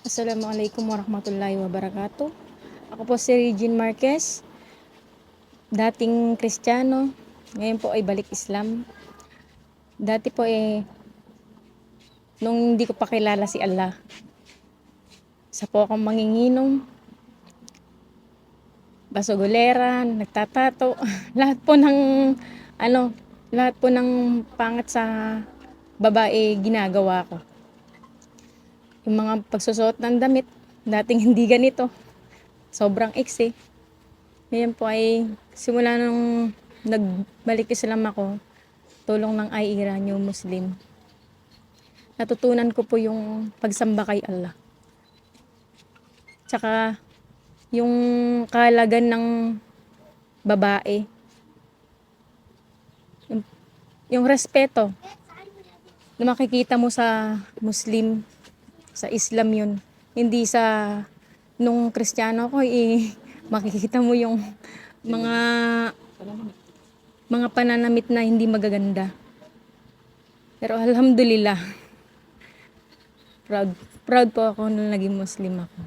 Assalamualaikum warahmatullahi wabarakatuh. Ako po si Regine Marquez, dating Kristiyano, ngayon po ay balik Islam. Dati po nung hindi ko pa kilala si Allah, isa po akong manginginom, basugulera, nagtatato, lahat po ng ano, lahat po ng pangat sa babae ginagawa ko. Yung mga pagsusuot ng damit, dating hindi ganito, sobrang iksi. Ngayon po ay simula nung nagbalik Islam ako, tulong ng IERA, New Muslim, natutunan ko po yung pagsamba kay Allah. Tsaka yung kahalagan ng babae. Yung respeto na makikita mo sa Muslim, sa Islam yun. Hindi sa nung Kristiyano ko makikita mo yung mga pananamit na hindi magaganda. Pero alhamdulillah, proud po ako nung naging Muslim ako.